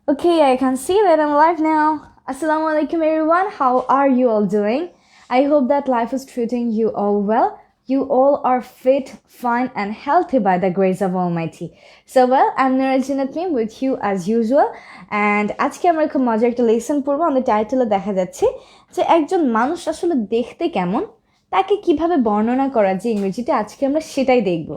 Okay, I can see that I'm live now. Assalamu alaikum everyone. How are you all doing? I hope that life is treating you all well. You all are fit, fine and healthy by the grace of Almighty. So well, I'm Nurajinat Mim with you as usual. And আজকে আমরা খুব মজার একটা lesson পড়বো। আমাদের টাইটেলে দেখা যাচ্ছে যে একজন মানুষ আসলে দেখতে কেমন তাকে কিভাবে বর্ণনা করা যায় ইংরেজিতে, আজকে আমরা সেটাই দেখব।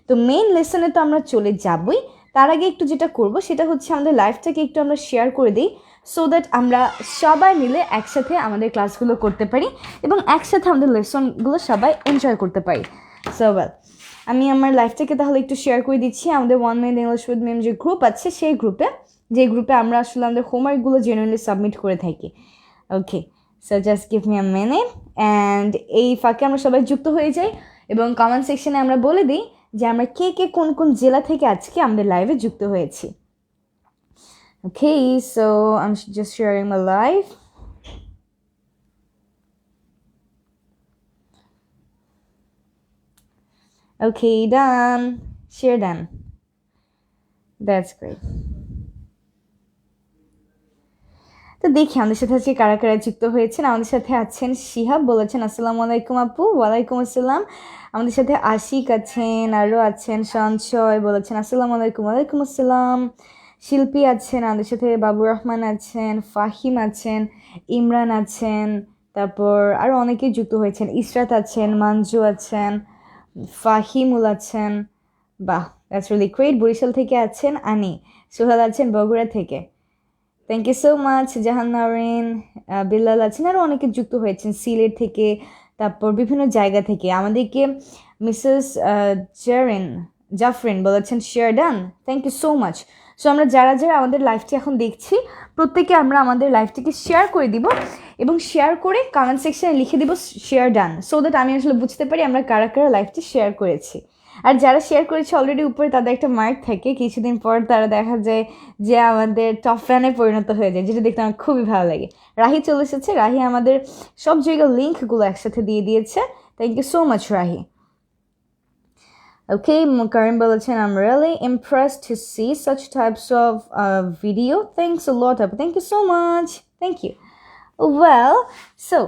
তো মেইন লেসনে তো আমরা চলে যাবই, তার আগে একটু যেটা করব সেটা হচ্ছে আমাদের লাইফটাকে একটু আমরা শেয়ার করে দিই, সো দ্যাট আমরা সবাই মিলে একসাথে আমাদের ক্লাসগুলো করতে পারি এবং একসাথে আমাদের লেসনগুলো সবাই এনজয় করতে পারি। সো ওয়েল, আমি আমার লাইফটাকে তাহলে একটু শেয়ার করে দিচ্ছি। আমাদের 1 Minute English with Mim যে গ্রুপ আছে সেই গ্রুপে, যে গ্রুপে আমরা আসলে আমাদের হোমওয়ার্কগুলো জেনুইনলি সাবমিট করে থাকি। Okay, so just give me a minute and এই ফাঁকে আমরা সবাই যুক্ত হয়ে যাই এবং কমেন্ট সেকশনে আমরা বলে দিই যে আমরা কে কে কোন কোন জেলা থেকে আজকে আমাদের লাইভে যুক্ত হয়েছি। Okay, so I am just sharing my live. Okay, done, share done, that's great. তো দেখি আমাদের সাথে আজকে কারা কারা যুক্ত হয়েছেন। আমাদের সাথে আছেন শিহাব, বলেছেন আসসালামু আলাইকুম আপু। ওয়ালাইকুম আসসালাম। আমাদের সাথে আশিক আছেন, আরও আছেন সঞ্চয়, বলেছেন আসসালামু আলাইকুম। ওয়ালাইকুম আসসালাম। শিল্পী আছেন, আমাদের সাথে বাবুর রহমান আছেন, ফাহিম আছেন, ইমরান আছেন, তারপর আরও অনেকেই যুক্ত হয়েছেন। ইসরাত আছেন, মানজু আছেন, ফাহিমুল আছেন, বাহ দ্যাটস রিয়েলি গ্রেট। বরিশাল থেকে আছেন আনি, সোহাল আছেন বগুড়া থেকে, thank you so much. Jahan Narin, Billal আছেন, আরও অনেকে যুক্ত হয়েছেন সিলেট থেকে, তারপর বিভিন্ন জায়গা থেকে। আমাদেরকে মিসেস জাফরিন বলেছেন share done, thank you so much. So আমরা যারা যারা আমাদের লাইভটি এখন দেখছি প্রত্যেকে আমরা আমাদের লাইভটিকে শেয়ার করে দিব এবং শেয়ার করে কমেন্ট সেকশনে লিখে দিব শেয়ার ডান, সো দ্যাট আমি আসলে বুঝতে পারি আমরা কারা কারা লাইভটি শেয়ার করেছি। আর যারা শেয়ার করেছে অলরেডি উপরে তাদের একটা মার্ক থাকে, কিছুদিন পর তারা দেখা যায় যে আমাদের টপ ফ্যানে পরিণত হয়ে যায়, যেটা দেখতে আমার খুবই ভালো লাগে। রাহি চলে এসেছে, রাহি আমাদের সব জায়গার লিঙ্কগুলো একসাথে দিয়ে দিয়েছে, thank you so much Rahi. Okay, Karim বলেছেন I am really impressed to see such types of video, thanks a lot আপ, thank you so much, thank you. Well, so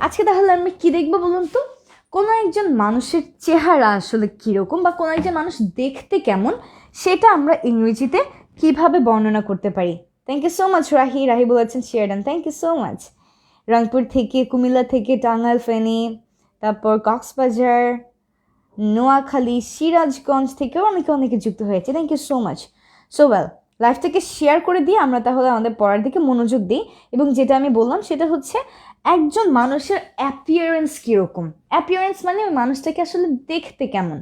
আজকে তাহলে আমি কী দেখবো বলুন তো? কোনো একজন মানুষের চেহারা আসলে কীরকম বা কোনো একজন মানুষ দেখতে কেমন সেটা আমরা ইংরেজিতে কিভাবে বর্ণনা করতে পারি। Thank you so much Rahi. Rahi বলেছেন share done, thank you so much. Rangpur থেকে, কুমিল্লা থেকে, টাঙ্গাইল, ফেনী, তারপর কক্সবাজার, নোয়াখালী, সিরাজগঞ্জ থেকেও অনেকে যুক্ত হয়েছে, thank you so much. So well, লাইফটাকে শেয়ার করে দিয়ে আমরা তাহলে আমাদের পড়ার দিকে মনোযোগ দিই এবং যেটা আমি বললাম সেটা হচ্ছে একজন মানুষের অ্যাপিয়ারেন্স কীরকম। অ্যাপিয়ারেন্স মানে ওই মানুষটাকে আসলে দেখতে কেমন।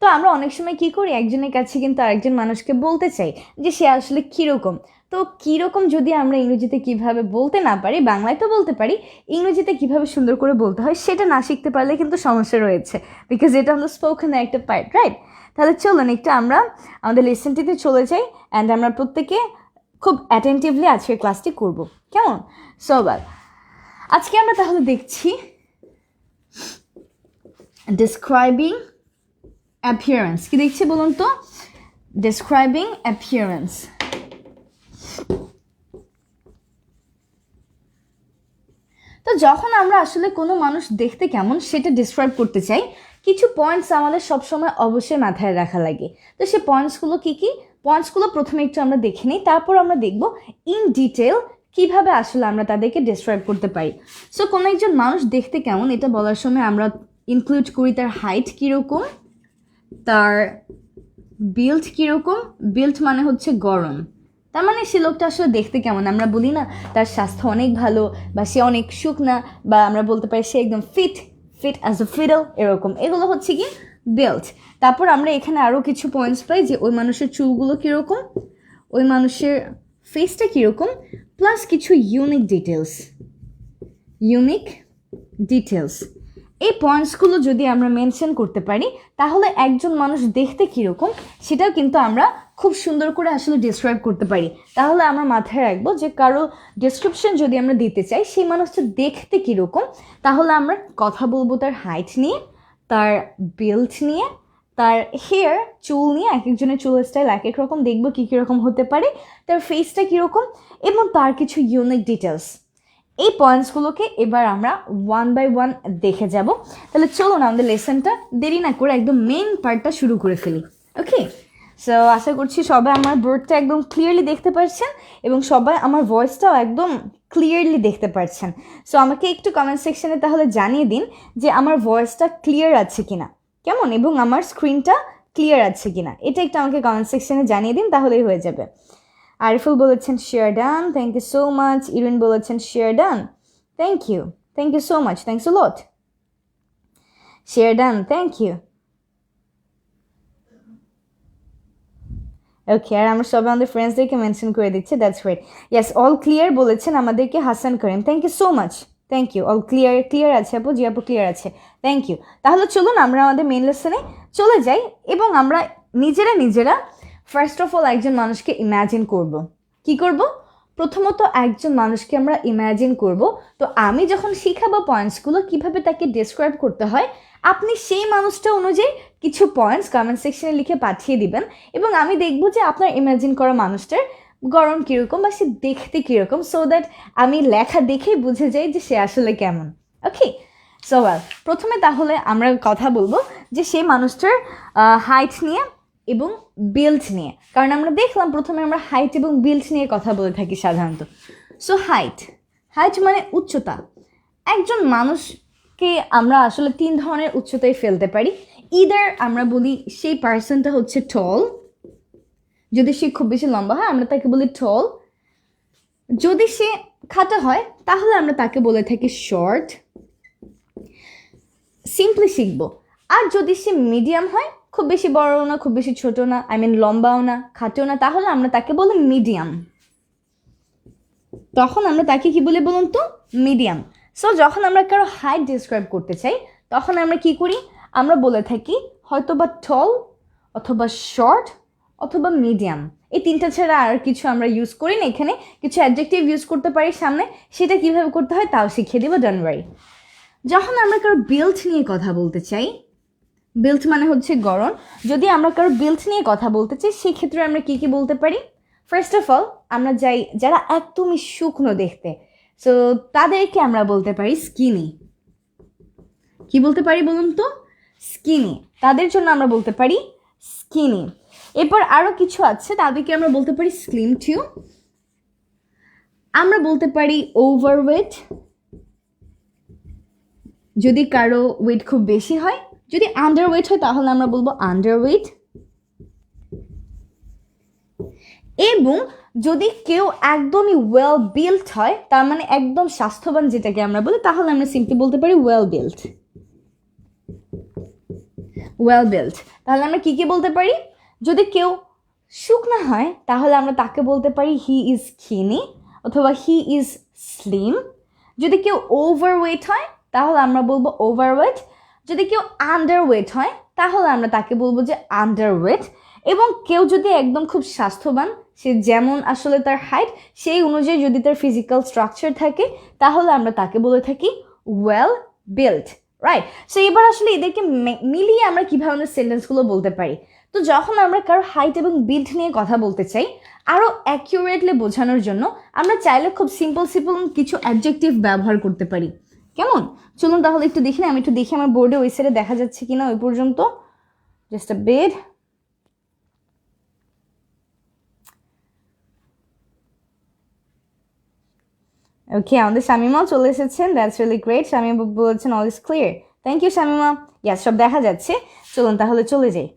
তো আমরা অনেক সময় কী করি, একজনের কাছে কিন্তু আরেকজন মানুষকে বলতে চাই যে সে আসলে কীরকম। তো কীরকম যদি আমরা ইংরেজিতে কিভাবে বলতে না পারি, বাংলায় তো বলতে পারি, ইংরেজিতে কিভাবে সুন্দর করে বলতে হয় সেটা না শিখতে পারলে কিন্তু সমস্যা রয়েছে, বিকজ এটা আমাদের স্পোকেনের একটা পার্ট, রাইট? তাহলে চলুন একটু আমরা আমাদের লেসনটিতে চলে যাই অ্যান্ড আমরা প্রত্যেকে খুব অ্যাটেন্টিভলি আজকের ক্লাসটি করব, কেমন? সো ওয়েল, আজকে আমরা তাহলে দেখছি ডেসক্রাইবিং অ্যাপিয়ারেন্স। কি দেখছি বলুন তো? Describing appearance. তো যখন আমরা আসলে কোনো মানুষ দেখতে কেমন সেটা ডিসক্রাইব করতে চাই, কিছু পয়েন্টস আমাদের সবসময় অবশ্যই মাথায় রাখা লাগে। তো সেই পয়েন্টসগুলো কী কী? পয়েন্টসগুলো প্রথমে একটু আমরা দেখে নিই, তারপর আমরা দেখব ইন ডিটেল কীভাবে আসলে আমরা তাদেরকে ডিসক্রাইব করতে পারি। সো কোনো একজন মানুষ দেখতে কেমন এটা বলার সময় আমরা ইনক্লুড করি তার হাইট কীরকম, তার বিল্ড কীরকম। বিল্ড মানে হচ্ছে গড়ন, তার মানে সে লোকটা আসলে দেখতে কেমন। আমরা বলি না তার স্বাস্থ্য অনেক ভালো বা সে অনেক শুকনা, বা আমরা বলতে পারি সে একদম ফিট অ্যাজ এ ফিডল, এরকম। এগুলো হচ্ছে কি বিল্ড। তারপর আমরা এখানে আরও কিছু পয়েন্টস পাই যে ওই মানুষের চুলগুলো কীরকম, ওই মানুষের ফেসটা কীরকম, প্লাস কিছু ইউনিক ডিটেলস। এই পয়েন্টসগুলো যদি আমরা মেনশন করতে পারি তাহলে একজন মানুষ দেখতে কীরকম সেটাও কিন্তু আমরা খুব সুন্দর করে আসলে ডিসক্রাইব করতে পারি। তাহলে আমরা মাথায় রাখবো যে কারো ডিসক্রিপশন যদি আমরা দিতে চাই সেই মানুষটা দেখতে কীরকম, তাহলে আমরা কথা বলবো তার হাইট নিয়ে, তার বিল্ড নিয়ে, তার হেয়ার চুল নিয়ে এক একজনের চুলের স্টাইল এক এক রকম, দেখবো কী কীরকম হতে পারে, তার ফেসটা কীরকম এবং তার কিছু ইউনিক ডিটেলস। এই পয়েন্টসগুলোকে এবার আমরা ওয়ান বাই ওয়ান দেখে যাব। তাহলে চলুন আমাদের লেসনটা দেরি না করে একদম মেইন পার্টটা শুরু করে ফেলি। ওকে, সো আশা করছি সবাই আমার বোর্ডটা একদম ক্লিয়ারলি দেখতে পাচ্ছেন এবং সবাই আমার ভয়েসটাও একদম ক্লিয়ারলি দেখতে পাচ্ছেন। সো আমাকে একটু কমেন্ট সেকশনে তাহলে জানিয়ে দিন যে আমার ভয়েসটা ক্লিয়ার আছে কিনা, কেমন, এবং আমার স্ক্রিনটা ক্লিয়ার আছে কিনা, এটা একটু আমাকে কমেন্ট সেকশনে জানিয়ে দিন, তাহলেই হয়ে যাবে। আরিফুল বলেছেন share done, thank you so much. Irin বলেছেন share done, thank you so much, thanks a lot. Share done, thank you. Okay, আর আমরা সবাই আমাদের ফ্রেন্ডসদেরকে মেনশন করে দিচ্ছি, that's great. Yes, all clear বলেছেন আমাদেরকে Hasan Karim, thank you so much, thank you. All clear আছে আপু, জি আপু ক্লিয়ার আছে, থ্যাংক ইউ। তাহলে চলুন আমরা আমাদের মেন লেসনে চলে যাই এবং আমরা নিজেরা ফার্স্ট অফ অল একজন মানুষকে ইম্যাজিন করব। কি করব? প্রথমত একজন মানুষকে আমরা ইম্যাজিন করব। তো আমি যখন শিখাবো পয়েন্টসগুলো কীভাবে তাকে ডেসক্রাইব করতে হয়, আপনি সেই মানুষটা অনুযায়ী কিছু পয়েন্টস কমেন্ট সেকশনে লিখে পাঠিয়ে দিবেন এবং আমি দেখব যে আপনার ইমাজিন করা মানুষটার গড়ন কীরকম বা সে দেখতে কীরকম, সো দ্যাট আমি লেখা দেখেই বুঝে যাই যে সে আসলে কেমন। ওকে, সো ওয়েল, প্রথমে তাহলে আমরা কথা বলবো যে সেই মানুষটার হাইট নিয়ে এবং বিল্ড নিয়ে, কারণ আমরা দেখলাম প্রথমে আমরা হাইট এবং বিল্ড নিয়ে কথা বলে থাকি সাধারণত। সো হাইট মানে উচ্চতা। একজন মানুষকে আমরা আসলে 3 ধরনের উচ্চতায় ফেলতে পারি। ইদার আমরা বলি সেই পার্সনটা হচ্ছে টল, যদি সে খুব বেশি লম্বা হয় আমরা তাকে বলি টল। যদি সে খাটো হয় তাহলে আমরা তাকে বলে থাকি শর্ট। সিম্পলি শিখবো। আর যদি সে মিডিয়াম হয়, খুব বেশি বড়ও না খুব বেশি ছোটো না, লম্বাও না খাটোও না, তাহলে আমরা তাকে বলি মিডিয়াম। তখন আমরা তাকে কি বলে বলুন তো? মিডিয়াম। সো যখন আমরা কারো হাইট ডিসক্রাইব করতে চাই তখন আমরা কি করি? আমরা বলে থাকি হয়তো বা টল অথবা শর্ট অথবা মিডিয়াম। এই 3টা ছাড়া আর কিছু আমরা ইউজ করি না। এখানে কিছু অ্যাডজেক্টিভ ইউজ করতে পারি সামনে, সেটা কীভাবে করতে হয় তাও শিখিয়ে দেবো, ডোন্ট ওয়ারি। যখন আমরা কারো বিল্ড নিয়ে কথা বলতে চাই, বিল্ড মানে হচ্ছে গড়ন, যদি আমরা কারো বিল্ড নিয়ে কথা বলতে চাই সেক্ষেত্রে আমরা কি বলতে পারি? ফার্স্ট অফ অল আমরা যারা একদমই শুকনো দেখতে, সো তাদেরকে আমরা বলতে পারি স্কিনি। কি বলতে পারি বলুন তো? স্কিনি। তাদের জন্য আমরা বলতে পারি স্কিনি। এরপর আরও কিছু আছে, তাদেরকে আমরা বলতে পারি স্লিম টিউ। আমরা বলতে পারি ওভারওয়েট, যদি কারো ওয়েট খুব বেশি হয়। যদি আন্ডারওয়েট হয় তাহলে আমরা বলবো আন্ডারওয়েট। এবং যদি কেউ একদমই ওয়েল বিল্ট হয়, তার মানে একদম স্বাস্থ্যবান যেটাকে আমরা বলি, তাহলে আমরা সিম্পলি বলতে পারি ওয়েল বিল্ট। Well built. তাহলে আমরা কি বলতে পারি? যদি কেউ শুকনা হয় তাহলে আমরা তাকে বলতে পারি হি ইজ স্কিনি অথবা হি ইজ স্লিম। যদি কেউ ওভারওয়েট হয় তাহলে আমরা বলবো ওভারওয়েট। যদি কেউ আন্ডারওয়েট হয় তাহলে আমরা তাকে বলবো যে আন্ডারওয়েট। এবং কেউ যদি একদম খুব স্বাস্থ্যবান, সে যেমন আসলে তার হাইট সেই অনুযায়ী যদি তার ফিজিক্যাল স্ট্রাকচার থাকে, তাহলে আমরা তাকে বলে থাকি ওয়েল বিল্ট, রাইট? সো এবার আসলে এদেরকে মিলিয়ে আমরা কীভাবে আমাদের সেন্টেন্সগুলো বলতে পারি। তো যখন আমরা কারো হাইট এবং বিল্ড নিয়ে কথা বলতে চাই আরও অ্যাকিউরেটলি বোঝানোর জন্য, আমরা চাইলে খুব সিম্পল কিছু অ্যাডজেক্টিভ ব্যবহার করতে পারি। কেমন? চলুন তাহলে একটু দেখি না, আমি একটু দেখি আমার বোর্ডে ওই সাইডে দেখা যাচ্ছে কিনা ওই পর্যন্ত। Just a bed. ওকে, আমাদের শামিমাও চলে এসেছেন, দ্যাটস রিয়েলি গ্রেট। শামিমা বলেছেন all is clear, thank you Shamima. Yes, সব দেখা যাচ্ছে। চলুন তাহলে চলে যাই।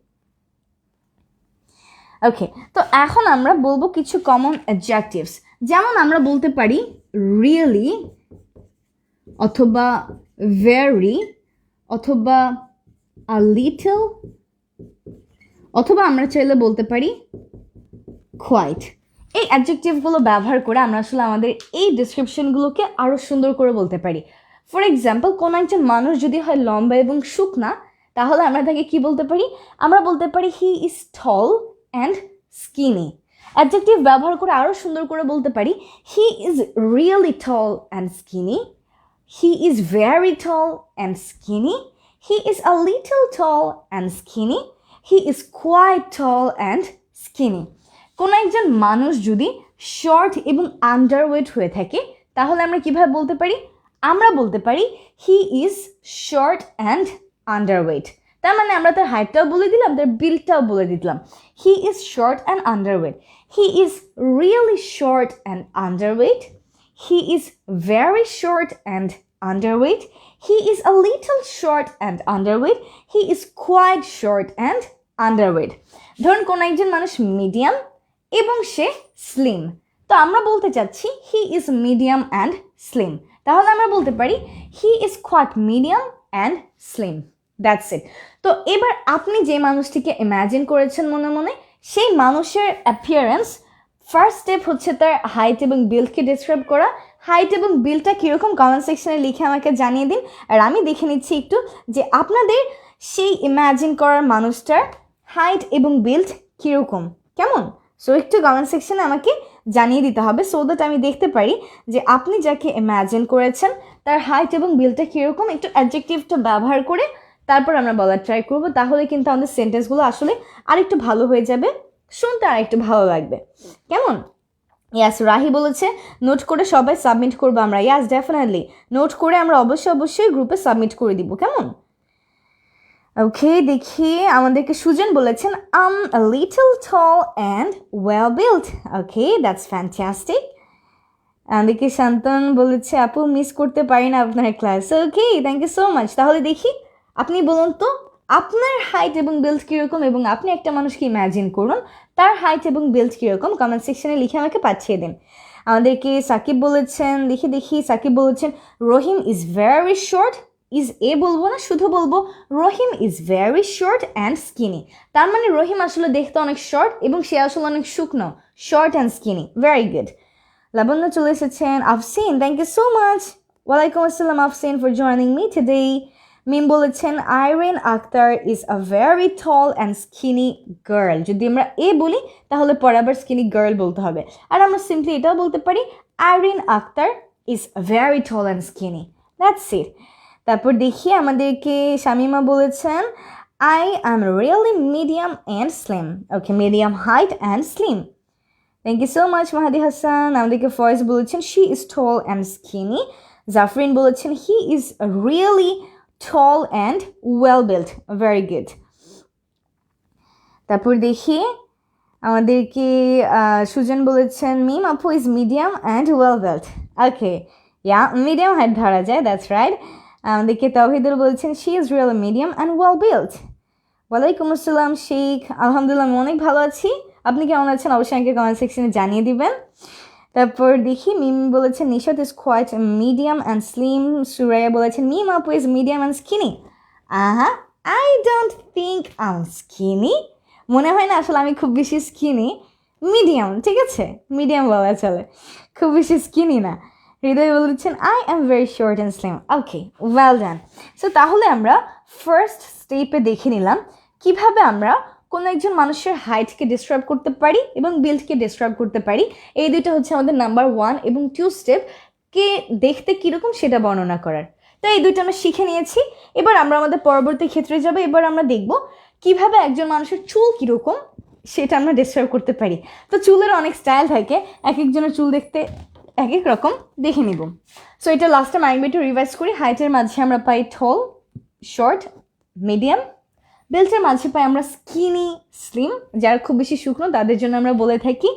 ওকে, তো এখন আমরা বলবো কিছু কমন অ্যাডজেক্টিভস। যেমন আমরা বলতে পারি রিয়েলি অথবা ভেরি অথবা আ লিটল, অথবা আমরা চাইলে বলতে পারি কোয়াইট। এই অ্যাডজেক্টিভগুলো ব্যবহার করে আমরা আসলে আমাদের এই ডিসক্রিপশনগুলোকে আরও সুন্দর করে বলতে পারি। ফর এক্সাম্পল, কোনো একজন মানুষ যদি হয় লম্বা এবং শুকনা, তাহলে আমরা তাকে কি বলতে পারি? আমরা বলতে পারি he is tall and skinny. Adjective ব্যবহার করে আরও সুন্দর করে বলতে পারি he is really tall and skinny, he is very tall and skinny, he is a little tall and skinny. He is quite tall and skinny. কোনো একজন মানুষ যদি শর্ট এবং আন্ডারওয়েট হয়ে থাকে তাহলে আমরা কিভাবে বলতে পারি? আমরা বলতে পারি he is short and underweight. তার মানে আমরা তার হাইটটাও বলে দিলাম, তার বিল্ডটাও বলে দিলাম। He is short and underweight, he is really short and underweight, he is very short and underweight, he is a little short and underweight, he is quite short and underweight. ধরুন কোন একজন মানুষ মিডিয়াম এবং সে slim, তো আমরা বলতে চাচ্ছি he is medium and slim, তাহলে আমরা বলতে পারি he is quite medium and slim. That's it. তো এবার আপনি যে মানুষটিকে ইম্যাজিন করেছেন মনে মনে, সেই মানুষের অ্যাপিয়ারেন্স, ফার্স্ট স্টেপ হচ্ছে তার হাইট এবং বিল্ডকে ডিসক্রাইব করা। হাইট এবং বিল্ডটা কীরকম কমেন্ট সেকশনে লিখে আমাকে জানিয়ে দিন, আর আমি দেখে নিচ্ছি একটু যে আপনাদের সেই ইম্যাজিন করার মানুষটার হাইট এবং বিল্ড কীরকম, কেমন? সো একটু কমেন্ট সেকশনে আমাকে জানিয়ে দিতে হবে, সো দ্যাট আমি দেখতে পারি যে আপনি যাকে ইম্যাজিন করেছেন তার হাইট এবং বিল্ডটা কীরকম। একটু অ্যাডজেক্টিভটা ব্যবহার করে তারপর আমরা বলার ট্রাই করবো, তাহলে কিন্তু আমাদের সেন্টেন্সগুলো আসলে আরেকটু ভালো হয়ে যাবে, শুনতে আর একটু ভালো লাগবে, কেমন? ইয়াস, রাহি বলেছে নোট করে সবাই সাবমিট করবো আমরা। ইয়াস, ডেফিনেটলি নোট করে আমরা অবশ্যই গ্রুপে সাবমিট করে দিব, কেমন? ওকে, দেখি আমাদেরকে সুজন বলেছেন a little tall and well built. Okay, that's fantastic. আমাদেরকে শান্তন বলেছে আপু মিস করতে পারি না আপনার class. Okay, thank you so much. তাহলে দেখি আপনি বলুন তো আপনার হাইট এবং বিল্ড কীরকম, এবং আপনি একটা মানুষকে ইম্যাজিন করুন তার হাইট এবং বিল্ড কীরকম, কমেন্ট সেকশনে লিখে আমাকে পাঠিয়ে দিন। আমাদেরকে সাকিব বলেছেন, দেখি সাকিব বলেছেন Rahim is very short, is a বলবো না, শুধু বলবো Rahim is very short and skinny. তার মানে রহিম আসলে দেখতে অনেক শর্ট এবং সে আসলে অনেক শুকনো, short and skinny. Very good. Labonno চলে এসেছেন। Afsin, thank you so much. ওয়ালাইকুম আসসালাম Afsin for joining me today. Mim বলেছেন Irin Akter is a very tall and skinny girl. যদি আমরা এ বলি তাহলে পরে আবার স্কিনি গার্ল বলতে হবে, আর আমরা সিম্পলি এটাও বলতে পারি Irin Akter is very tall and skinny. That's it. তারপর দেখি আমাদেরকে শামিমা বলেছেন I am really medium and slim. Okay, medium height and slim. Thank you so much Mahadi Hasan. আমাদেরকে ফয়েজ বলেছেন she is tall and skinny. Jafrin বলেছেন he is really tall and well built. Very good. তারপর দেখি আমাদেরকে সুজন বলেছেন মিম আপু is medium and well built. Okay, yeah, medium height ধরা যায়, দ্যাটস রাইট। আমাদেরকে তাওহিদুল বলেছেন she is really medium and well built. ওয়ালাইকুম আসসালাম শেখ। আলহামদুলিল্লাহ আমি অনেক ভালো আছি, আপনি কেমন আছেন অবশ্যই আমাকে কমেন্ট সেকশনে জানিয়ে দিবেন। তারপর দেখি মিম বলেছেন Nishat is quite medium and slim. Suraiya বলেছেন মিম আপু is medium and skinny. I don't think I am skinny. মনে হয় না আসলে আমি খুব বেশি স্কিনি, মিডিয়াম, ঠিক আছে, মিডিয়াম বলা চলে, খুব বেশি স্কিনি না। হৃদয় বলেছেন I am very short and slim. Okay, well done. So তাহলে আমরা ফার্স্ট স্টেপে দেখে নিলাম কিভাবে আমরা কোনো একজন মানুষের হাইটকে ডিসক্রাইব করতে পারি এবং বিল্ডকে ডিসক্রাইব করতে পারি। এই দুইটা হচ্ছে আমাদের নাম্বার 1 এবং 2 স্টেপ, কে দেখতে কীরকম সেটা বর্ণনা করার। তো এই দুইটা আমরা শিখে নিয়েছি। এবার আমরা আমাদের পরবর্তী ক্ষেত্রে যাব। এবার আমরা দেখব কিভাবে একজন মানুষের চুল কীরকম সেটা আমরা ডিসক্রাইব করতে পারি। তো চুলের অনেক স্টাইল থাকে, এক একজনের চুল দেখতে এক এক রকম, দেখে নিব। সো এটা লাস্টে আরেকবার একটু রিভাইজ করি। হাইটের মাঝে আমরা পাই টল, শর্ট, মিডিয়াম। বেল্টের মাঝে পাই আমরা স্কিনি, স্লিম। যারা খুব বেশি শুকনো তাদের জন্য আমরা বলে থাকি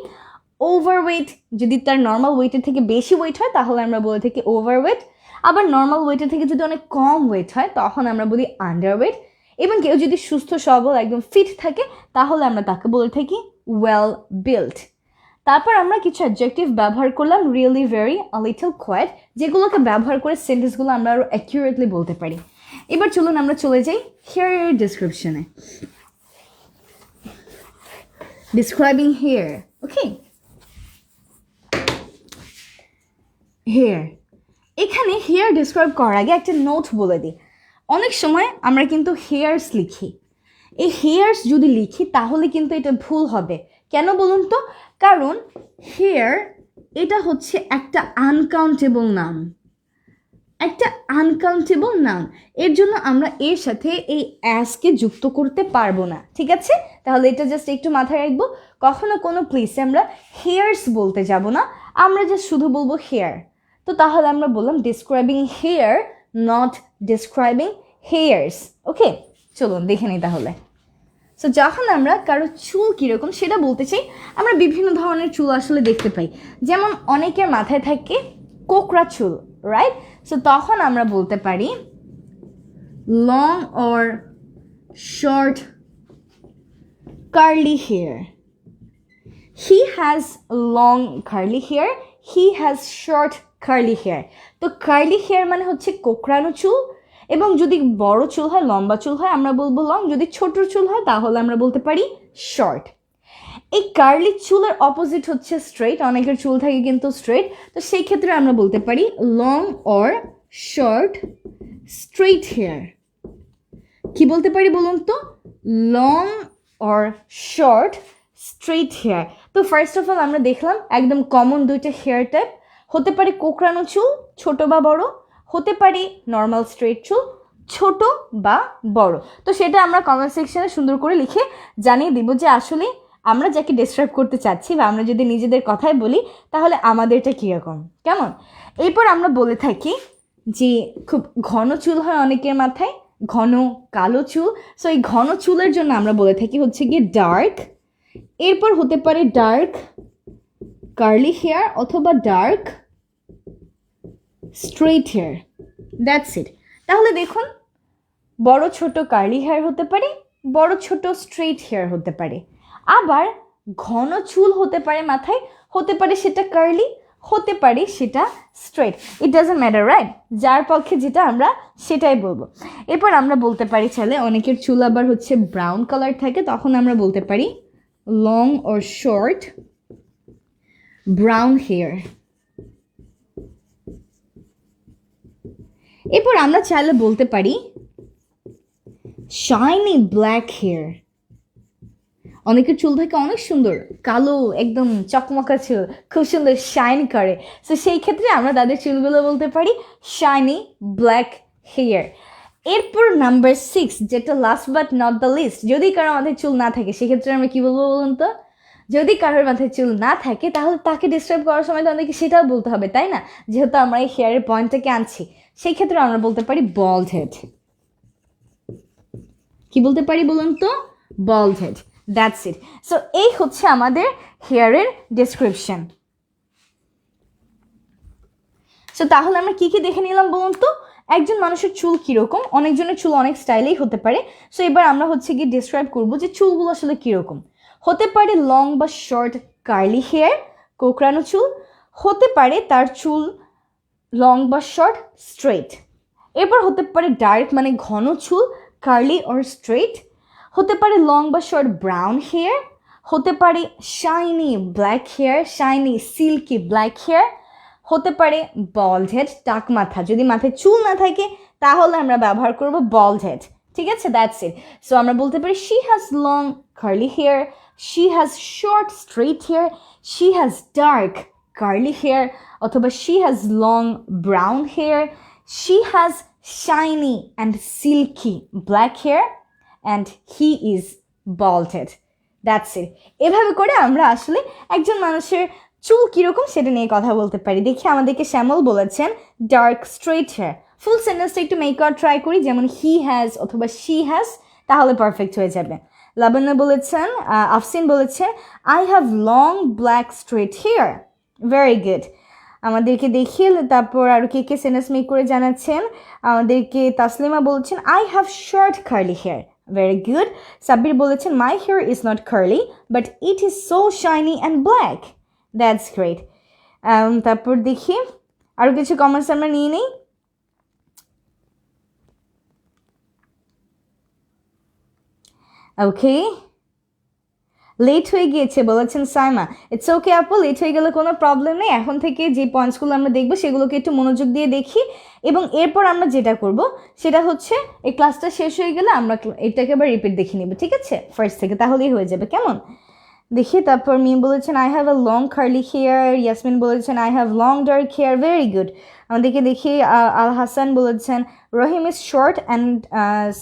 ওভারওয়েট। যদি তার নর্মাল ওয়েটের থেকে বেশি ওয়েট হয় তাহলে আমরা বলে থাকি ওভারওয়েট। আবার নর্মাল ওয়েটের থেকে যদি অনেক কম ওয়েট হয় তখন আমরা বলি আন্ডারওয়েট। এবং কেউ যদি সুস্থ সবল একদম ফিট থাকে তাহলে আমরা তাকে বলে থাকি ওয়েল বিল্ট। তারপর আমরা কিছু অ্যাডজেক্টিভ ব্যবহার করলাম, really, very, a little, quite, যেগুলোকে ব্যবহার করে সেন্টেন্সগুলো আমরা আরও অ্যাকিউরেটলি বলতে পারি। এবার চলুন আমরা চলে যাই হেয়ার ডিসক্রিপশনে। Describing hair. ওকে, হেয়ার, এখানে হেয়ার ডিসক্রাইব করার আগে একটা নোট বলে দিই। অনেক সময় আমরা কিন্তু হেয়ার্স লিখি, এই হেয়ার্স যদি লিখি তাহলে কিন্তু এটা ভুল হবে। কেন বলুন তো? কারণ হেয়ার এটা হচ্ছে একটা আনকাউন্টেবল নাম, একটা আনকাউন্টেবল নাউন, এর জন্য আমরা এর সাথে এই অ্যাসকে যুক্ত করতে পারবো না, ঠিক আছে? তাহলে এটা জাস্ট একটু মাথায় রাখবো, কখনো কোনো প্লেসে আমরা হেয়ার্স বলতে যাব না, আমরা জাস্ট শুধু বলবো হেয়ার। তো তাহলে আমরা বললাম describing hair, not describing hairs. Okay, চলুন দেখে নিই তাহলে। সো যখন আমরা কারো চুল কীরকম সেটা বলতে চাই, আমরা বিভিন্ন ধরনের চুল আসলে দেখতে পাই। যেমন অনেকের মাথায় থাকে কোকড়া চুল, রাইট? সো তখন আমরা বলতে পারি long or short curly hair. He has long curly hair, he has short curly hair. তো কার্লি হেয়ার মানে হচ্ছে কোকড়ানো চুল, এবং যদি বড় চুল হয়, লম্বা চুল হয়, আমরা বলবো লং। যদি ছোট চুল হয় তাহলে আমরা বলতে পারি শর্ট। এই কার্লি চুলের অপোজিট হচ্ছে স্ট্রেট, অনেকের চুল থাকে কিন্তু স্ট্রেট, তো সেই ক্ষেত্রে আমরা বলতে পারি long or short straight hair. কি বলতে পারি বলুন তো? Long or short straight hair. তো ফার্স্ট অফ অল আমরা দেখলাম একদম কমন দুইটা হেয়ার টাইপ, হতে পারে কোকড়ানো চুল ছোট বা বড়, হতে পারে নর্মাল স্ট্রেট চুল ছোট বা বড়। তো সেটা আমরা কমেন্ট সেকশনে সুন্দর করে লিখে জানিয়ে দিব যে আসলে আমরা যাকে ডিসক্রাইব করতে চাচ্ছি, বা আমরা যদি নিজেদের কথায় বলি তাহলে আমাদেরটা কীরকম, কেমন? এরপর আমরা বলে থাকি যে খুব ঘন চুল হয় অনেকের মাথায়, ঘন কালো চুল। সো এই ঘন চুলের জন্য আমরা বলে থাকি হচ্ছে গিয়ে ডার্ক। এরপর হতে পারে ডার্ক কার্লি হেয়ার অথবা dark straight hair, that's it. তাহলে দেখুন, বড় ছোট কার্লি হেয়ার হতে পারে, বড় ছোট স্ট্রেট হেয়ার হতে পারে, আবার ঘন চুল হতে পারে মাথায়, হতে পারে সেটা কার্লি, হতে পারে সেটা straight, it doesn't matter, right? যার পক্ষে যেটা আমরা সেটাই বলবো। এরপর আমরা বলতে পারি চাইলে অনেকের চুল আবার হচ্ছে ব্রাউন কালার থাকে, তখন আমরা বলতে পারি long or short brown hair. এরপর আমরা চাইলে বলতে পারি শাইনি ব্ল্যাক হেয়ার। অনেকের চুল থাকে অনেক সুন্দর কালো, একদম চকমকা চুল, খুব সুন্দর শাইন করে, সো সেই ক্ষেত্রে আমরা তাদের চুলগুলো বলতে পারি শাইনি ব্ল্যাক হেয়ার। এরপর নাম্বার 6, যেটা last but not the least, যদি কারো মাথায় চুল না থাকে সেক্ষেত্রে আমরা কী বলবো বলুন তো? যদি কারোর মাথায় চুল না থাকে তাহলে তাকে ডিসক্রাইব করার সময় তো আমাদেরকে সেটাও বলতে হবে, তাই না? যেহেতু আমরা এই হেয়ারের পয়েন্টটাকে আনছি, সেই ক্ষেত্রে আমরা বলতে পারি বল্ড হেড। কি বলতে পারি বলুন তো? বল্ড হেড, দ্যাটস ইট। সো এই হচ্ছে আমাদের হেয়ারের ডেসক্রিপশন। সো তাহলে আমরা কি কি দেখে নিলাম বলুন তো? একজন মানুষের চুল কীরকম, অনেকজনের চুল অনেক স্টাইলেই হতে পারে। সো এবার আমরা হচ্ছে গিয়ে ডিসক্রাইব করবো যে চুলগুলো আসলে কীরকম। হতে পারে লং বা শর্ট কার্লি হেয়ার, কোকড়ানো চুল, হতে পারে তার চুল লং বা শর্ট স্ট্রেট। এরপর হতে পারে ডার্ক মানে ঘন চুল, কার্লি অর স্ট্রেট, হতে পারে লং বা শর্ট ব্রাউন হেয়ার, হতে পারে shiny black hair, shiny silky black hair, হতে পারে বল্ড হেড টাক মাথা। যদি মাথায় চুল না থাকে তাহলে আমরা ব্যবহার করব বল্ড হেড, ঠিক আছে? That's it. সো আমরা বলতে পারি she has long curly hair, she has short straight hair, she has dark curly hair, অথবা she has long brown hair, she has shiny and silky black hair, and he is bald head, that's it. এভাবে করে আমরা আসলে একজন মানুষের চুল কীরকম সেটা নিয়ে কথা বলতে পারি। দেখি আমাদেরকে শ্যামল বলেছেন ডার্ক স্ট্রেট হেয়ার। ফুল সেন্টেন্সটা একটু মেক আউট ট্রাই করি, যেমন হি হ্যাজ অথবা শি হ্যাজ, তাহলে পারফেক্ট হয়ে যাবে। লাবণ্য বলেছেন, আফসিন বলেছে I have long black straight hair, very good. আমাদেরকে দেখিয়ে তারপর আর কে কে সেন্টেন্স মেক করে জানাচ্ছেন। আমাদেরকে তাসলিমা বলছেন I have short curly hair, very good. Sabbir বলেছেন my hair is not curly but it is so shiny and black, that's great. তারপর দেখি আরও কিছু কমেন্টস আমরা নিয়ে নিই। ওকে, লেট হয়ে গিয়েছে বলেছেন সাইমা। ইটস ওকে আপু, লেট হয়ে গেলে কোনো প্রবলেম নেই। এখন থেকে যে পয়েন্টসগুলো আমরা দেখবো সেগুলোকে একটু মনোযোগ দিয়ে দেখি, এবং এরপর আমরা যেটা করব সেটা হচ্ছে এই ক্লাসটা শেষ হয়ে গেলে আমরা এটাকে আবার রিপিট দেখে নিব, ঠিক আছে? ফার্স্ট থেকে, তাহলেই হয়ে যাবে, কেমন? দেখি তারপর মিম বলেছেন I have a long curly hair, Yasmin বলেছেন I have long dark hair, very good. আমাদেরকে দেখি আল হাসান বলেছেন Rahim is short and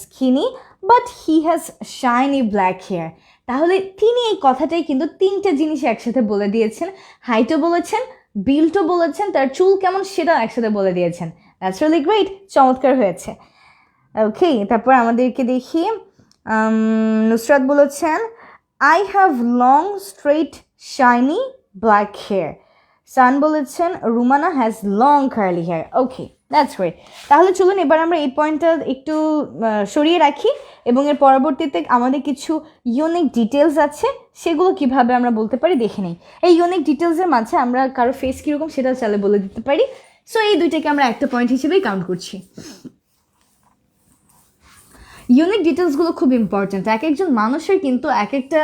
skinny but he has shiny black hair. তাহলে তিনি এই কথাটাই কিন্তু তিনটা জিনিস একসাথে বলে দিয়েছেন, হাইটও বলেছেন, বিল্টও বলেছেন, তার চুল কেমন সেটাও একসাথে বলে দিয়েছেন। দ্যাটস রিয়েলি গ্রেট, চমৎকার হয়েছে। ওকে, তারপর আমাদেরকে দেখি নুসরাত বলেছেন I have long straight shiny black hair. সান বলেছেন Rumana has long curly hair. Okay, that's great. তাহলে চলুন এবার আমরা এই পয়েন্টটা একটু সরিয়ে রাখি এবং এর পরবর্তীতে আমাদের কিছু ইউনিক ডিটেলস আছে, সেগুলো কিভাবে আমরা বলতে পারি দেখে নিই। এই ইউনিক ডিটেলসের মাঝে আমরা কারো ফেস কীরকম সেটা চালে বলে দিতে পারি। সো এই দুইটাকে আমরা একটা পয়েন্ট হিসেবেই কাউন্ট করছি। ইউনিক ডিটেলসগুলো খুব ইম্পর্ট্যান্ট। এক একজন মানুষের কিন্তু এক একটা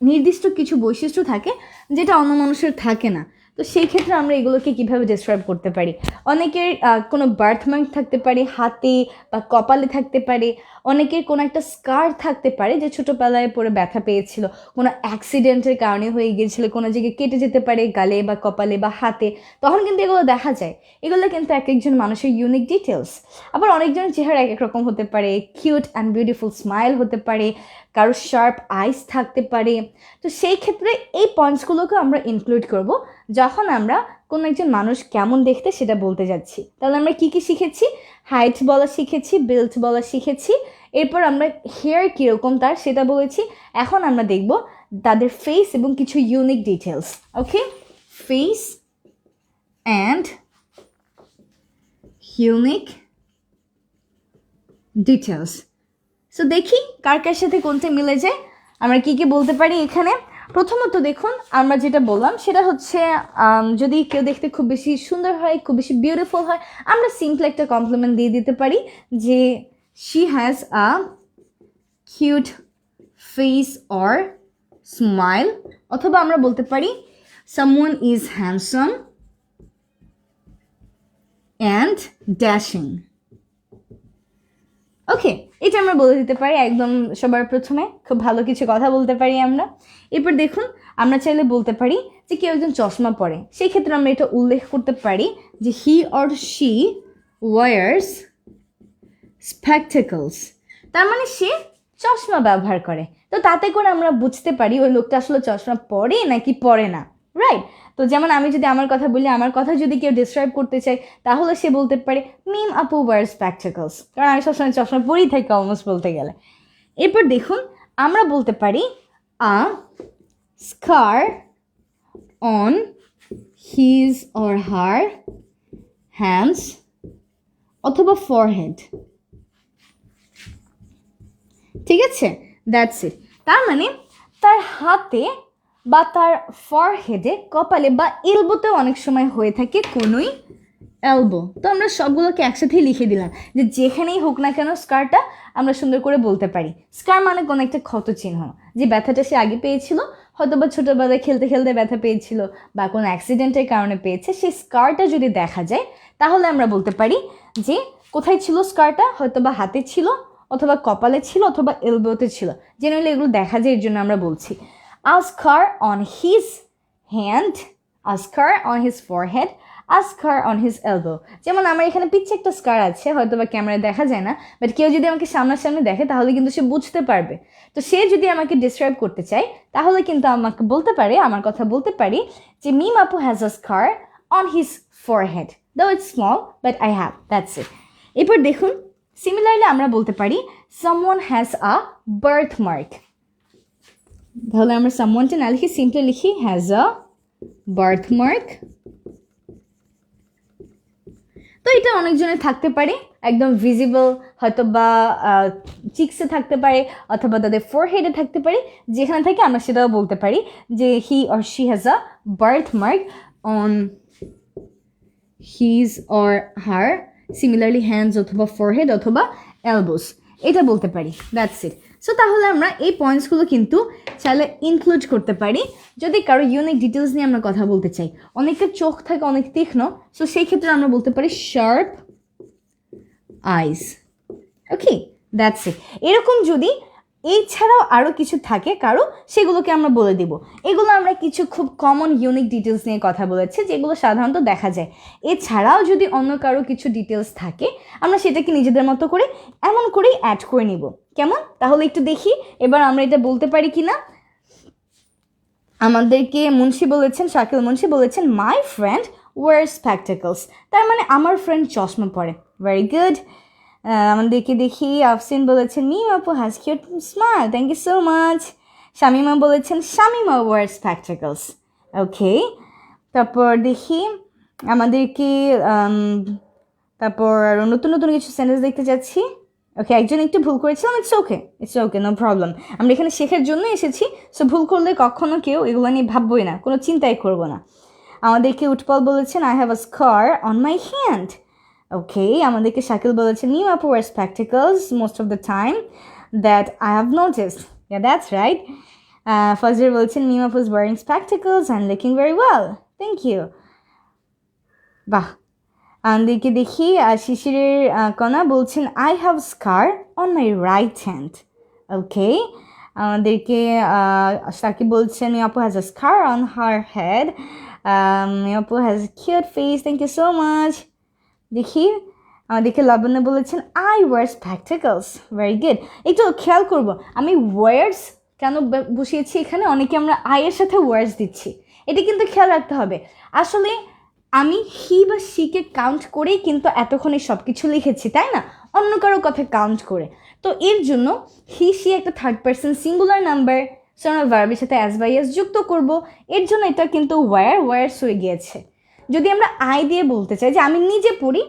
নির্দিষ্ট কিছু বৈশিষ্ট্য থাকে যেটা অন্য মানুষের থাকে না। তো সেই ক্ষেত্রে আমরা এগুলোকে কীভাবে ডিসক্রাইব করতে পারি? অনেকের কোনো বার্থমার্ক থাকতে পারে হাতে বা কপালে থাকতে পারে, অনেকের কোনো একটা স্কার থাকতে পারে যে ছোটোবেলায় পরে ব্যথা পেয়েছিল, কোনো অ্যাক্সিডেন্টের কারণে হয়ে গিয়েছিল, কোনো জায়গায় কেটে যেতে পারে গালে বা কপালে বা হাতে, তখন কিন্তু এগুলো দেখা যায়। এগুলো কিন্তু এক একজন মানুষের ইউনিক ডিটেলস। আবার অনেকজনের চেহারা এক এক রকম হতে পারে, কিউট অ্যান্ড বিউটিফুল স্মাইল হতে পারে, কারো শার্প আইস থাকতে পারে। তো সেই ক্ষেত্রে এই পয়েন্টসগুলোকে আমরা ইনক্লুড করব যখন আমরা কোনো একজন মানুষ কেমন দেখতে সেটা বলতে যাচ্ছি। তাহলে আমরা কি কি শিখেছি? হাইট বলা শিখেছি, বিল্ট বলা শিখেছি, এরপর আমরা হেয়ার কীরকম তার সেটা বলেছি। এখন আমরা দেখব তাদের ফেস এবং কিছু unique details. Okay, face and unique details. So দেখি কার কার সাথে কোনটা মিলে যায়, আমরা কি কি বলতে পারি এখানে। প্রথমত দেখুন, আমরা যেটা বললাম সেটা হচ্ছে যদি কেউ দেখতে খুব বেশি সুন্দর হয়, খুব বেশি বিউটিফুল হয়, আমরা সিম্পল একটা কমপ্লিমেন্ট দিয়ে দিতে পারি যে she has a cute face or smile, অথবা আমরা বলতে পারি someone is handsome and dashing. Okay, এটা আমরা বলে দিতে পারি একদম সবার প্রথমে, খুব ভালো কিছু কথা বলতে পারি আমরা। এরপর দেখুন, আমরা চাইলে বলতে পারি যে কেউ একজন চশমা পরে, সেই ক্ষেত্রে আমরা এটা উল্লেখ করতে পারি যে হি অর শি ওয়ার্স স্পেকটেকলস। তার মানে সে চশমা ব্যবহার করে। তো তাতে করে আমরা বুঝতে পারি ওই লোকটা আসলে চশমা পরে নাকি পরে না, রাইট? তো যেমন আমি যদি আমার কথা বলি, আমার কথা যদি কেউ ডিসক্রাইব করতে চাই, তাহলে সে বলতে পারে মিম আপু ওয়ার স্পেকটেকলস, কারণ আমি সবসময় চশমা পরেই থাকি অলমোস্ট বলতে গেলে। এরপর দেখুন, আমরা বলতে পারি a scar on his or her hands অথবা ফরহেড। ঠিক আছে, দ্যাটস ইট। তার মানে তার হাতে বা তার ফরহেডে, কপালে বা এলবোতেও অনেক সময় হয়ে থাকে কোনোই এলবো। তো আমরা সবগুলোকে একসাথেই লিখে দিলাম যে যেখানেই হোক না কেন স্কারটা আমরা সুন্দর করে বলতে পারি। স্কার মানে কোনো একটা ক্ষত চিহ্ন, যে ব্যথাটা সে আগে পেয়েছিল, হয়তো বা ছোটোবেলায় খেলতে খেলতে ব্যথা পেয়েছিল বা কোনো অ্যাক্সিডেন্টের কারণে পেয়েছে, সেই স্কারটা যদি দেখা যায় তাহলে আমরা বলতে পারি যে কোথায় ছিল স্কারটা, হয়তো বা হাতে ছিল, অথবা কপালে ছিল, অথবা এলবোতে ছিল। জেনারেলি এগুলো দেখা যায়, এর জন্য আমরা বলছি a scar on his hand, a scar on his forehead, a scar on his elbow। যেমন আমার এখানে পিচ্ছে একটা স্কার আছে, হয়তো বা ক্যামেরায় দেখা যায় না, বাট কেউ যদি আমাকে সামনাসামনি দেখে তাহলে কিন্তু সে বুঝতে পারবে। তো সে যদি আমাকে ডিসক্রাইব করতে চায় তাহলে কিন্তু আমাকে বলতে পারে, আমার কথা বলতে পারি যে মিম আপু has a scar on his forehead, দো it's small but I have, that's it. এরপর দেখুন, সিমিলারলি আমরা বলতে পারি someone has a birth mark. তাহলে আমরা সামওয়ানটা না লিখি, সিম্পলি লিখি হ্যাজ আ বার্থ মার্ক। তো এটা অনেকজনের থাকতে পারে, একদম ভিজিবল, হয়তো বা চিক্সে থাকতে পারে, অথবা তাদের ফোরহেডে থাকতে পারে। যেখানে থাকে আমরা সেটাও বলতে পারি যে he or she has a birth mark on his or her, similarly hands অথবা ফোরহেড অথবা এলবোস, এটা বলতে পারি। That's it. সো তাহলে আমরা এই পয়েন্টসগুলো কিন্তু চাইলে ইনক্লুড করতে পারি যদি কারো ইউনিক ডিটেলস নিয়ে আমরা কথা বলতে চাই। অনেকের চোখ থাকে অনেক তীক্ষ্ণ, সো সেই ক্ষেত্রে আমরা বলতে পারি sharp eyes. Okay, that's it. এরকম যদি এছাড়াও আরও কিছু থাকে কারো, সেগুলোকে আমরা বলে দিব। এগুলো আমরা কিছু খুব কমন ইউনিক ডিটেলস নিয়ে কথা বলেছি যেগুলো সাধারণত দেখা যায়। এছাড়াও যদি অন্য কারো কিছু ডিটেলস থাকে আমরা সেটাকে নিজেদের মতো করে এমন করেই অ্যাড করে নিব। কেমন? তাহলে একটু দেখি এবার আমরা এটা বলতে পারি কি না। আমাদেরকে মুন্সি বলেছেন, শাকিল মুন্সি বলেছেন মাই ফ্রেন্ড ওয়ার স্পেকটেকলস, তার মানে আমার ফ্রেন্ড চশমা পরে। Very good. আমাদেরকে দেখি আফসিন বলেছেন মিম আপু has cute smile, thank you so much. Shamima বলেছেন শামিমা ওয়ার স্পেকটেকলস, ওকে। তারপর দেখি আমাদেরকে তারপর নতুন নতুন কিছু সেন্টেন্স দেখতে যাচ্ছি। ওকে, একজন একটু ভুল করেছিলাম, ইটস ওকে, নো প্রবলেম। আমরা এখানে শেখার জন্য এসেছি, সো ভুল করলে কখনো কেউ এগুলো নিয়ে ভাববই না, কোনো চিন্তাই করবো না। আমাদেরকে উৎপল বলেছেন I have a scar on my hand, okay. আমাদেরকে শাকিল বলেছেন মিম আপু wear spectacles most of the time that I have noticed, yeah that's right. Fajar বলছেন মিম আপু is wearing spectacles and looking very well, thank you. বাহ। আমাদেরকে দেখি শিশিরের কণা বলছেন I have scar on my right hand, okay. আমাদেরকে সাকিব বলছেন মি আপু has a scar on her head, মি আপু has cute face, thank you so much. দেখি আমাদেরকে লাবণ্য বলেছেন I wear spectacles, very good. একটু খেয়াল করব আমি ওয়ার্ডস কেন বসিয়েছি এখানে, অনেকে আমরা আয়ের সাথে ওয়ার্ডস দিচ্ছি, এটা কিন্তু খেয়াল রাখতে হবে। আসলে আমি হি বা শিকে কাউন্ট করেই কিন্তু এতক্ষণে সব কিছু লিখেছি, তাই না, অন্য কারো কথা কাউন্ট করে। তো এর জন্য হি শি একটা third person singular number, so আমরা ভার্বের সাথে অ্যাজ বাই অ্যাজ যুক্ত করব, এর জন্য এটা কিন্তু ওয়ার্স হয়ে গিয়েছে। যদি আমরা আই দিয়ে বলতে চাই যে আমি নিজে পড়ি,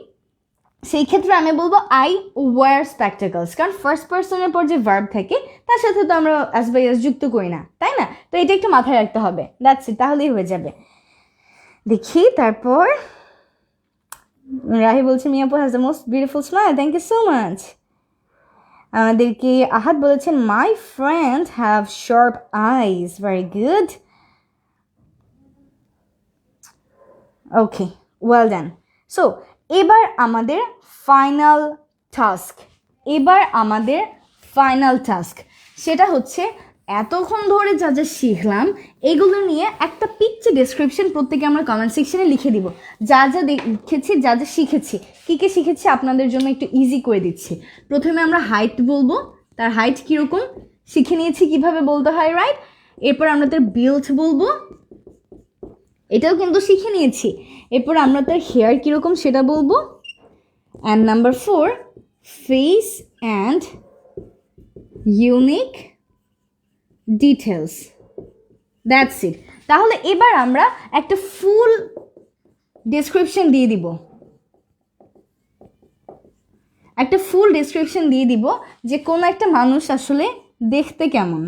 সেই ক্ষেত্রে আমি বলবো আই ওয়ার স্পেকটেকলস, কারণ ফার্স্ট পার্সনের পর যে ভার্ব থাকে তার সাথে তো আমরা অ্যাজ বাই অ্যাজ যুক্ত করি না, তাই না। তো এটা একটু মাথায় রাখতে হবে, দ্যাটস ইট, তাহলেই হয়ে যাবে। দেখি তারপর রাহি বলছে মি আপু has the most beautiful smile, thank you so much. আমাদেরকে আহাদ বলেছেন my friend have sharp eyes, very good, okay, well done. So এবার আমাদের ফাইনাল টাস্ক, সেটা হচ্ছে এতক্ষণ ধরে যা যা শিখলাম এগুলো নিয়ে একটা পিকচার ডেসক্রিপশন প্রত্যেকে আমরা কমেন্ট সেকশনে লিখে দিব, যা যা দেখেছি, যা যা শিখেছি, কী কী শিখেছি আপনাদের জন্য একটু ইজি করে দিচ্ছি। প্রথমে আমরা হাইট বলবো, তার হাইট কীরকম শিখে নিয়েছি, কিভাবে বলতে হয়, রাইট। এরপর আমরা তার বিল্ড বলবো, এটাও কিন্তু শিখে নিয়েছি। এরপর আমরা তার হেয়ার কীরকম সেটা বলবো। And number 4 face and unique details, that's it. তাহলে এবার আমরা একটা ফুল ডেসক্রিপশন দিয়ে দিব, যে কোনো একটা মানুষ আসলে দেখতে কেমন,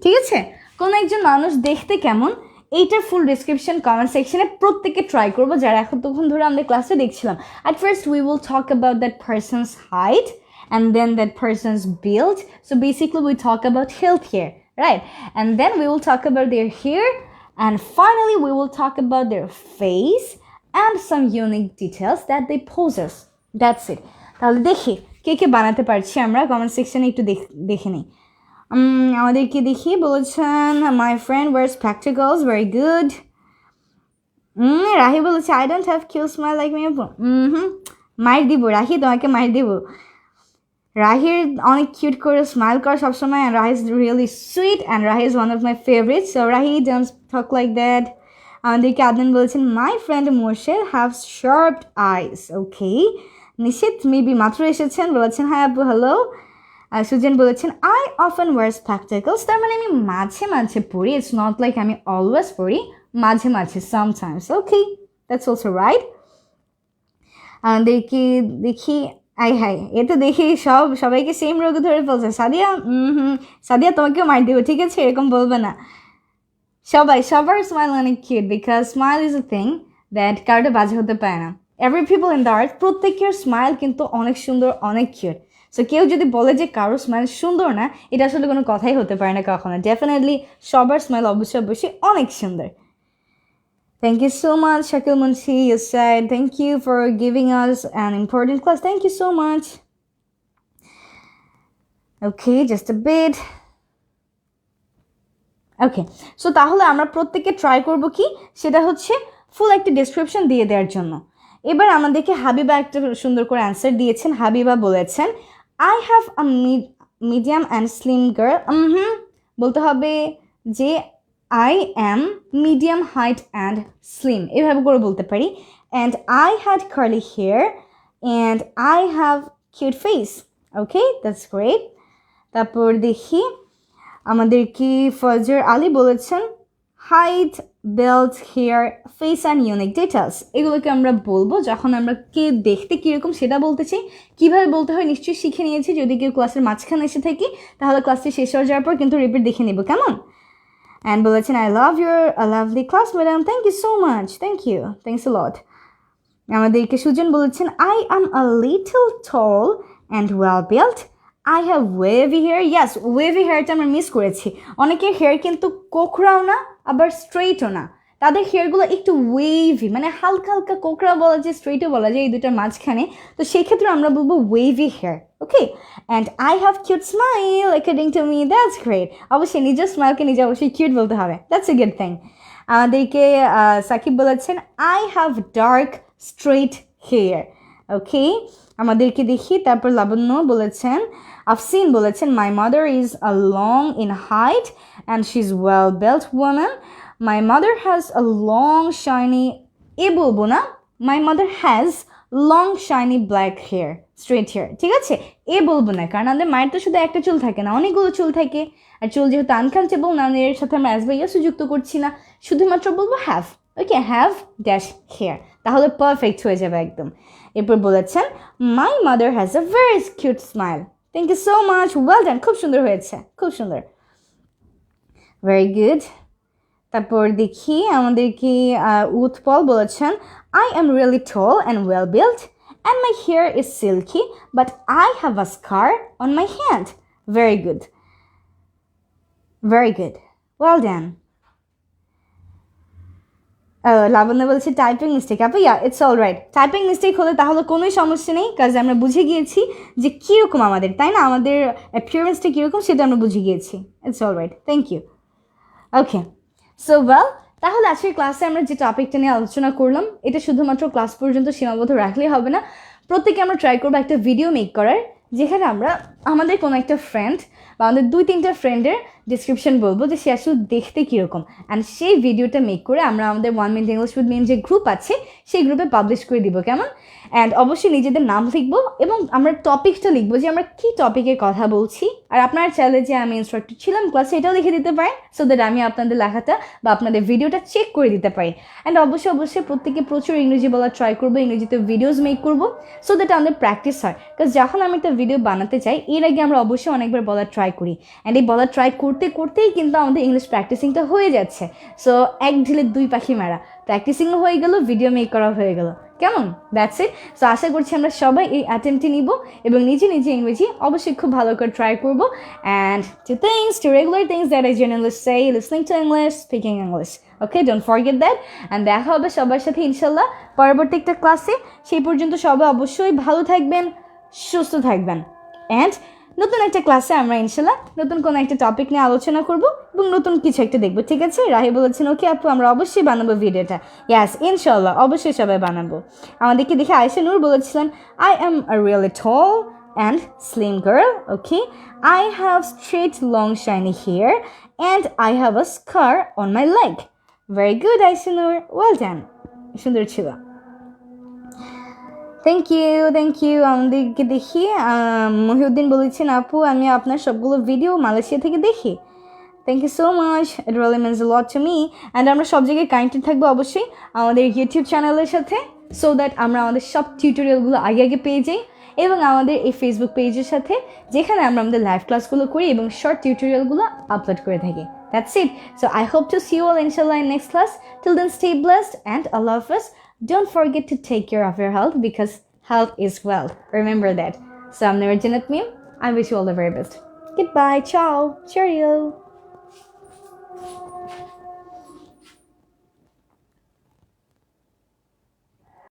ঠিক আছে, কোনো একজন মানুষ দেখতে কেমন, এইটার ফুল ডেসক্রিপশন কমেন্ট সেকশনে প্রত্যেকে ট্রাই করবো যারা এতক্ষণ ধরে আমাদের ক্লাসে দেখছিলাম। At first we will talk about that person's height and then that person's build. So basically we talk about health here, right? And then we will talk about their hair, and finally we will talk about their face and some unique details that they possess. That's it. তাহলে দেখি কে কে বানাতে পারছি আমরা, comment সেকশনে একটু দেখে নিই। আমাদেরকে দেখি বলেছেন my friend wear spectacles, very good. Rahi বলেছে I don't have cute smile like মি আপু, মাইর দিব রাহি, তোমাকে মাইর দিব। রাহির অনেক কিউট করে স্মাইল করে সবসময়, and Rahi is really sweet and Rahi is one of my favourite, so Rahi don't talk like that. আমাদেরকে আদনান বলেছেন my friend Morshed have sharp eyes, okay. Nishit maybe মাত্র এসেছেন, বলেছেন হাই আপু, হ্যালো। সুজেন বলেছেন আই অফেন ওয়ার স্পেকটেকলস, তার মানে আমি মাঝে মাঝে পড়ি, ইটস নট লাইক আমি অলওয়েজ পড়ি, মাঝে মাঝে, sometimes, okay, that's also right. আমাদেরকে দেখি হাই, এ তো দেখি সবাইকে সেম রোগে ধরে ফেলছে। সাদিয়া তোমাকেও মার দিব, ঠিক আছে, এরকম বলবে না। সবার স্মাইল অনেক কিউট, because smile is a thing that কারোটা বাজে হতে পারে না। Every people in the earth প্রত্যেকের স্মাইল কিন্তু অনেক সুন্দর, অনেক কিউট। সো কেউ যদি বলে যে কারো স্মাইল সুন্দর না, এটা আসলে কোনো কথাই হতে পারে না কখনো। ডেফিনেটলি সবার স্মাইল অবশ্যই অনেক সুন্দর। Thank you so much, Shakil Munshi. You said thank you for giving us an important class. Thank you so much. Okay, just a bit. Okay, so তাহলে আমরা প্রত্যেকে ট্রাই করব কি, সেটা হচ্ছে ফুল একটা ডেসক্রিপশন দিয়ে দেওয়ার জন্য। এবার আমাদেরকে হাবিবা একটা সুন্দর করে অ্যান্সার দিয়েছেন। হাবিবা বলেছেন I have a medium and slim girl. বলতে হবে যে I am medium height and slim, এভাবে করে বলতে পারি। And I had curly hair and I have cute face. Okay, that's great. তারপর দেখি আমাদের কি ফজর আলী বলেছেন height, belt, hair, face and unique details. এগুলোকে আমরা বলবো যখন আমরা কে দেখতে কীরকম সেটা বলতে চাই। কীভাবে বলতে হয় নিশ্চয়ই শিখে নিয়েছি। যদি কেউ ক্লাসের মাঝখানে এসে থাকি তাহলে ক্লাসটি শেষ হয়ে যাওয়ার পর কিন্তু রিপিট দেখে নেব, কেমন? অ্যান্ড বলেছেন I love your lovely class madam, thank you so much, thanks a lot. আমাদেরকে সুজন বলেছেন I am a little tall and well built, I have wavy hair. Yes, wavy হেয়ারটা আমরা মিস করেছি। অনেকের হেয়ার কিন্তু কোকড়াও না আবার স্ট্রেইটও না, তাদের হেয়ারগুলো একটু ওয়েভি, মানে হালকা হালকা কোকড়া বলা যায়, স্ট্রেইটও বলা যায়, এই দুটার মাঝখানে। তো সেক্ষেত্রে আমরা বলবো wavy hair. Okay, and I have cute smile according to me, that's great. অবশ্যই নিজের স্মাইলকে নিজে অবশ্যই কিউট বলতে হবে, দ্যাটস এ গুড থিং। আমাদেরকে সাকিব বলেছেন I have dark straight hair. Okay, আমাদেরকে দেখি। তারপর লাবণ্য বলেছেন, আফসিন বলেছেন my mother is a long in height and she is well built woman. My mother has a long shiny, এ বলবো না, my mother has long shiny black hair, straight hair. ঠিক আছে, এ বলবো না, কারণ আমাদের মায়ের তো শুধু একটা চুল থাকে না, অনেকগুলো চুল থাকে। আর চুল যেহেতু আনকাউন্টেবল না, এর সাথে আমরা অ্যাজ বা ইয়াসও যুক্ত করছি না, শুধুমাত্র বলবো have. Okay, have dash hair, তাহলে পারফেক্ট হয়ে যাবে একদম। এরপর বলেছেন my mother has a very cute smile, thank you so much, well done, খুব সুন্দর হয়েছে, খুব সুন্দর, ভেরি গুড। তারপর দেখি আমাদেরকে উৎপল বলেছেন I am really tall and well built and my hair is silky but I have a scar on my hand, very good, very good, well done. Labonno বলছে টাইপিং মিস্টেক। আপু yeah, it's all right, typing mistake হলে তাহলে কোনোই সমস্যা নেই, কাজ আমরা বুঝে গিয়েছি যে কীরকম আমাদের, তাই না, আমাদের অ্যাপিয়ারেন্সটা কীরকম সেটা আমরা বুঝে গিয়েছি। It's all right, thank you. Okay, so well, তাহলে আজকের ক্লাসে আমরা যে টপিকটা নিয়ে আলোচনা করলাম এটা শুধুমাত্র ক্লাস পর্যন্ত সীমাবদ্ধ রাখলেই হবে না। প্রত্যেকে আমরা ট্রাই করবো একটা ভিডিও মেক করার, যেখানে আমরা আমাদের কোনো একটা ফ্রেন্ড বা আমাদের 2-3টা ফ্রেন্ডের ডিসক্রিপশন বলবো যে সে আসলে দেখতে কীরকম, অ্যান্ড সেই ভিডিওটা মেক করে আমরা আমাদের 1 মিনিট ইংলিশ উইথ মিম যে গ্রুপ আছে সেই গ্রুপে পাবলিশ করে দিব, কেমন? অ্যান্ড অবশ্যই নিজেদের নাম লিখবো এবং আমরা টপিকটা লিখবো যে আমরা কী টপিকে কথা বলছি। আর আপনারা চাইলে যে আমি ইনস্ট্রাক্টর ছিলাম ক্লাসে এটাও লিখে দিতে পারেন, সো দ্যাট আমি আপনাদের লেখাটা বা আপনাদের ভিডিওটা চেক করে দিতে পারি। অ্যান্ড অবশ্যই প্রত্যেকে প্রচুর ইংরেজি বলা ট্রাই করবো, ইংরেজিতে ভিডিওস মেক করবো, সো দ্যাট আমাদের প্র্যাকটিস হয়। কারণ যখন আমি একটা ভিডিও বানাতে চাই এর আগে আমরা অবশ্যই অনেকবার বলার ট্রাই করি, অ্যান্ড এই বলার ট্রাই করতে করতেই কিন্তু আমাদের ইংলিশ প্র্যাকটিসিংটা হয়ে যাচ্ছে। সো এক ঢিলে 2 পাখি মারা, প্র্যাকটিসিংও হয়ে গেল, ভিডিও মেক করা হয়ে গেল, কেমন? That's it. সো আশা করছি আমরা সবাই এই অ্যাটেম্পটি নিব এবং নিজে ইংরেজি অবশ্যই খুব ভালো করে ট্রাই করবো। And to regular things that I generally say, listening to English, speaking English. Okay, don't forget that. And দেখা হবে সবার সাথে ইনশাল্লাহ পরবর্তী একটা ক্লাসে। সেই পর্যন্ত সবাই অবশ্যই ভালো থাকবেন, সুস্থ থাকবেন। অ্যান্ড নতুন একটা ক্লাসে আমরা ইনশাল্লাহ নতুন কোনো একটা টপিক নিয়ে আলোচনা করব এবং নতুন কিছু একটা দেখবো, ঠিক আছে? রাহি বলেছেন ওকে আপু, আমরা অবশ্যই বানাবো ভিডিওটা। ইয়াস, ইনশাল্লাহ অবশ্যই সবাই বানাবো। আমাদেরকে দেখে আয়েশা নূর বলেছিলেন I am a really tall and slim girl. Okay, I have straight long shiny hair and I have a scar on my leg. Very good, Aisha Noor, well done, সুন্দর ছিল, থ্যাংক ইউ। আমাদেরকে দেখি মহিউদ্দিন বলেছেন আপু আমি আপনার সবগুলো video Malaysia থেকে দেখি, thank you so much, it really means a lot to me. And আমরা সব জায়গায় কানেক্টেড থাকবো অবশ্যই আমাদের ইউটিউব চ্যানেলের সাথে, সো দ্যাট আমরা আমাদের সব টিউটোরিয়ালগুলো আগে পেয়ে যাই, এবং আমাদের এই ফেসবুক পেজের সাথে যেখানে আমরা আমাদের লাইভ ক্লাসগুলো করি এবং শর্ট টিউটোরিয়ালগুলো আপলোড করে থাকি। That's it. So I hope to see you all inshallah in next class. Till then stay blessed and Allah Hafiz. Don't forget to take care of your health because health is wealth. Remember that. So I'm Nurjanat Mim. I wish you all the very best. Goodbye. Ciao. Cheerio.